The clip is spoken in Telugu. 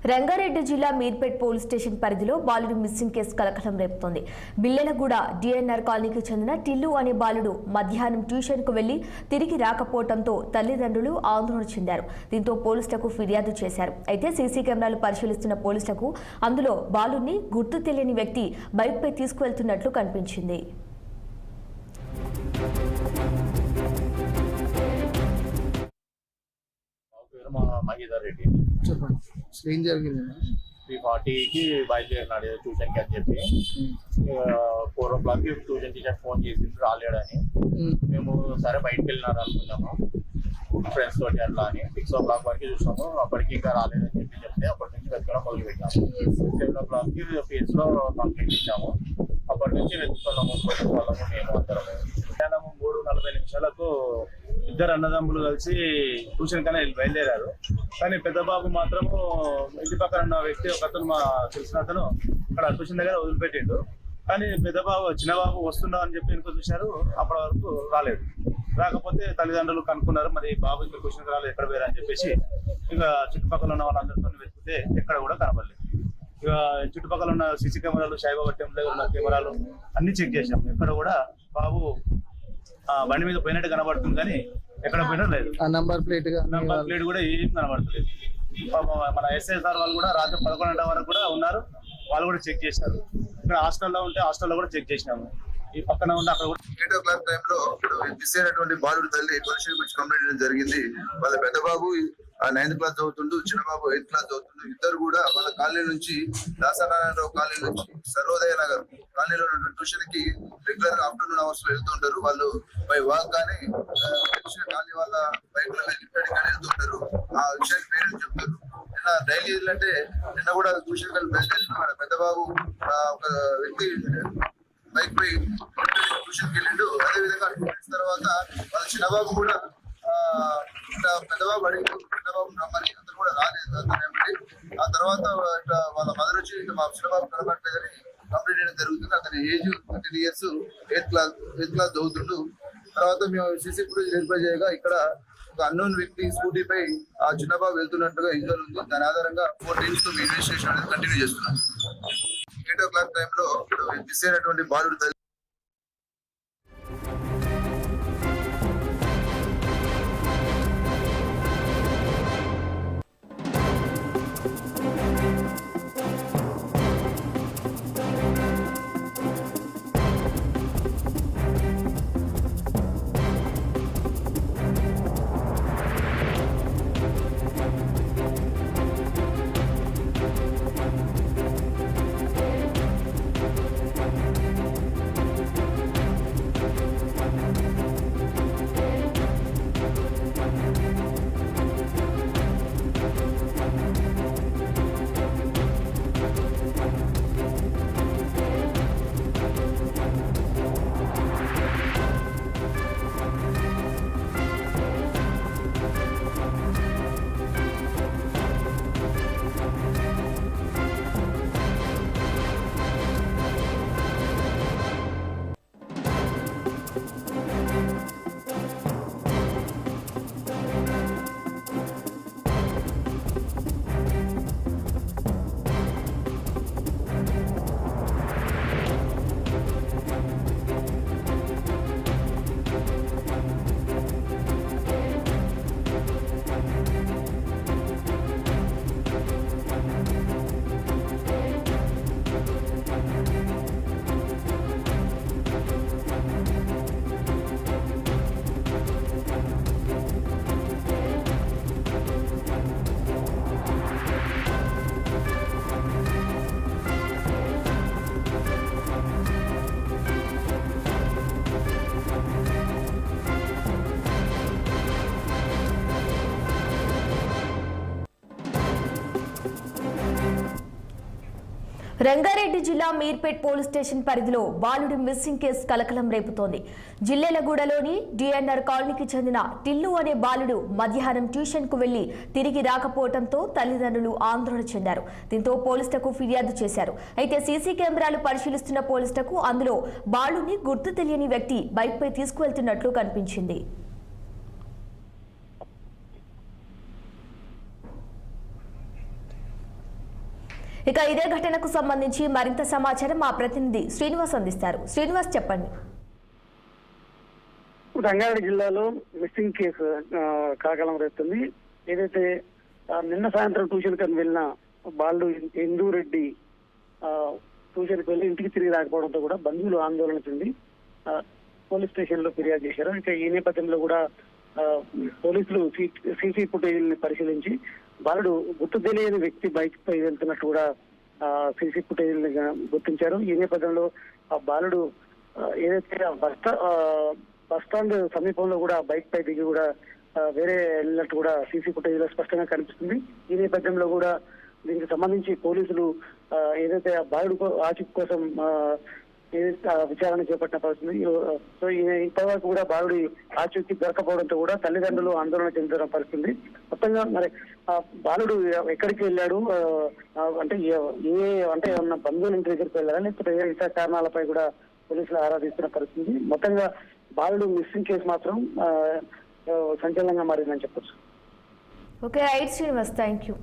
రంగారెడ్డి జిల్లా మీర్పేట్ పోలీస్ స్టేషన్ పరిధిలో బాలుడి మిస్సింగ్ కేసు కలకలం రేపుతోంది. బిల్లెలగూడ డిఎన్ఆర్ కాలనీకి చెందిన టిల్లు అనే బాలుడు మధ్యాహ్నం ట్యూషన్కు వెళ్లి తిరిగి రాకపోవడంతో తల్లిదండ్రులు ఆందోళన చెందారు. దీంతో పోలీసులకు ఫిర్యాదు చేశారు. అయితే సీసీ కెమెరాలు పరిశీలిస్తున్న పోలీసులకు అందులో బాలుడిని గుర్తు తెలియని వ్యక్తి బైక్పై తీసుకువెళ్తున్నట్లు కనిపించింది. మహేందర్ రెడ్డి చెప్పండి, ఏం జరిగింది? 3:40కి బయలుదేరినాడు ట్యూషన్కి అని చెప్పి 4 o'clock ట్యూషన్ టీచర్ ఫోన్ చేసిండు రాలేడని. మేము సరే బయటకు వెళ్ళినారు అనుకున్నాము ఫ్రెండ్స్ తోటి అట్లా అని. 6 o'clock వరకు చూసాము, అప్పటికి ఇంకా రాలేదని చెప్తే అప్పటి నుంచి వెతకడం మొదలు పెట్టాము. 7 o'clockకి ఫేస్లో కంప్లీట్ ఇచ్చాము. అప్పటి నుంచి వెతుకున్నాము పోలీసు వాళ్ళము మేము అందరము. మధ్యాహ్నం 3:40 ఇద్దరు అన్నదమ్ములు కలిసి ట్యూషన్ కన్నా బయలుదేరారు. కానీ పెద్ద బాబు మాత్రము ఇంటి పక్కన ఉన్న వ్యక్తి ఒకతను మా తెలిసిన అతను అక్కడ ట్యూషన్ దగ్గర వదిలిపెట్టిండు. కానీ పెద్ద బాబు చిన్న బాబు వస్తున్నావు అని చెప్పి ఇంకో చూశారు, అప్పటి వరకు రాలేదు. రాకపోతే తల్లిదండ్రులు కనుక్కున్నారు, మరి బాబు ఇంకా ట్యూషన్కి రాలేదు ఎక్కడ పోయారు అని చెప్పేసి ఇక చుట్టుపక్కల ఉన్న వాళ్ళందరితో వెతికితే ఎక్కడ కూడా కనపడలేదు. ఇక చుట్టుపక్కల ఉన్న సీసీ కెమెరాలు, సాయిబాబా టెంపుల్ దగ్గర ఉన్న కెమెరాలు అన్ని చెక్ చేసాం. ఎక్కడ కూడా బాబు బండి మీద పోయినట్టు కనబడుతుంది, కానీ ఎక్కడ పోయినా లేదు. నంబర్ ప్లేట్ కూడా ఏం కనబడతలేదు. మన ఎస్ఐ సార్ వాళ్ళు కూడా రాత్రి 11 గంటల వరకు కూడా ఉన్నారు, వాళ్ళు కూడా చెక్ చేశారు. ఇక్కడ హాస్టల్లో ఉంటే హాస్టల్లో కూడా చెక్ చేసినాము. ఈ పక్కన ఉన్న అక్కడ కూడా 8 o'clock టైంలో మిస్ అయినటువంటి బాలుడు తల్లి పోలీసుల గురించి కంప్లైంట్ చేయడం జరిగింది. వాళ్ళ పెద్ద బాబు 9th క్లాస్ చదువుతుంటూ, చిన్న బాబు 8th క్లాస్ చదువుతుంటూ, ఇద్దరు కూడా వాళ్ళ కాలనీ నుంచి దాసనారాయణరావు కాలనీ నుంచి సర్వోదయ నగర్ కాలనీలో ఉన్న ట్యూషన్ కి రెగ్యులర్ గా ఆఫ్టర్నూన్ అవర్స్ లో వెళ్తుంటారు. వాళ్ళు బై వాక్ కానీ కాలనీ వాళ్ళ బైక్ లో వెళ్ళి కానీ వెళ్తుంటారు. ఆ విషయాన్ని పేరెంట్స్ చెప్తారు. నిన్న డైలీ అంటే నిన్న కూడా ట్యూషన్ కలిసి బయలుదేరిన పెద్ద బాబు ఒక వ్యక్తి బైక్ పై ట్యూషన్కి వెళ్ళిండు. అదే విధంగా తర్వాత వాళ్ళ చిన్నబాబు కూడా పెద్దబాబు అడిగి చిన్నబాబు రమ్మని అతను కూడా రాలేదు. అతను ఆ తర్వాత వాళ్ళ మదర్ వచ్చి మా చిన్నబాబు కనబడలేదని కంప్లీట్ చేయడం జరుగుతుంది. అతని ఏజ్ 13 years, 8th class చదువుతుండు. తర్వాత మేము సీసీ ఫుటేజ్ వెరిఫై చేయగా ఇక్కడ ఒక అన్నోన్ వ్యక్తి స్కూటీపై ఆ చిన్నబాబు వెళ్తున్నట్టుగా విజువల్ ఉంది. దాని ఆధారంగా 4 teams తో ఇన్వెస్టిగేషన్ అనేది కంటిన్యూ చేస్తున్నాం. 8 o'clock టైంలో మిస్ అయినటువంటి బాలుడు తల్లి రంగారెడ్డి జిల్లా మీర్పేట్ పోలీస్ స్టేషన్ పరిధిలో బాలుడి మిస్సింగ్ కేసు కలకలం రేపుతోంది. జిల్లెలగూడలోని డిఎన్ఆర్ కాలనీకి చెందిన టిల్లు అనే బాలుడు మధ్యాహ్నం ట్యూషన్కు వెళ్లి తిరిగి రాకపోవడంతో తల్లిదండ్రులు ఆందోళన చెందారు. దీంతో పోలీసులకు ఫిర్యాదు చేశారు. అయితే సీసీ కెమెరాలు పరిశీలిస్తున్న పోలీసులకు అందులో బాలుడిని గుర్తు తెలియని వ్యక్తి బైక్పై తీసుకువెళ్తున్నట్లు కనిపించింది. ఇక ఇదే ఘటనకు సంబంధించి మరింత సమాచారం మా ప్రతినిధి శ్రీనివాస్ అందిస్తారు. శ్రీనివాస్ చెప్పండి. రంగారెడ్డి జిల్లాలో మిస్సింగ్ కేసు కలకలం రేపుతుంది. ఏదైతే నిన్న సాయంత్రం ట్యూషన్ కని వెళ్ళిన బాలుడు ఇందూరెడ్డి ట్యూషన్కి వెళ్ళి ఇంటికి తిరిగి రాకపోవడంతో కూడా బంధువులు ఆందోళన చెంది పోలీస్ స్టేషన్ లో ఫిర్యాదు చేశారు. ఇక ఈ నేపథ్యంలో కూడా పోలీసులు సీసీ ఫుటేజ్ ని పరిశీలించి బాలుడు గుర్తు తెలియని వ్యక్తి బైక్ పై వెళ్తున్నట్టు కూడా సీసీ ఫుటేజ్ గుర్తించారు. ఈ నేపథ్యంలో ఆ బాలుడు ఏదైతే బస్ స్టాండ్ సమీపంలో కూడా బైక్ పై దిగి కూడా వేరే వెళ్ళినట్టు కూడా సీసీ ఫుటేజ్ లో స్పష్టంగా కనిపిస్తుంది. ఈ నేపథ్యంలో కూడా దీనికి సంబంధించి పోలీసులు ఏదైతే ఆ బాలుడు ఆచూకీ కోసం విచారణ చేపట్టిన పరిస్థితి. సో ఇప్పటివరకు కూడా బాలుడి ఆచూకీ దొరకపోవడంతో కూడా తల్లిదండ్రులు ఆందోళన చెందుతున్న పరిస్థితి. మొత్తంగా మరి ఆ బాలుడు ఎక్కడికి వెళ్ళాడు అంటే అంటే ఏమన్నా బంధువుల ఇంటి దగ్గరికి వెళ్ళారా లేకపోతే ఇతర కారణాలపై కూడా పోలీసులు ఆరాధిస్తున్న పరిస్థితి. మొత్తంగా బాలుడు మిస్సింగ్ కేసు మాత్రం సంచలనంగా మారిందని చెప్పొచ్చు. Okay right Srinivas, thank you.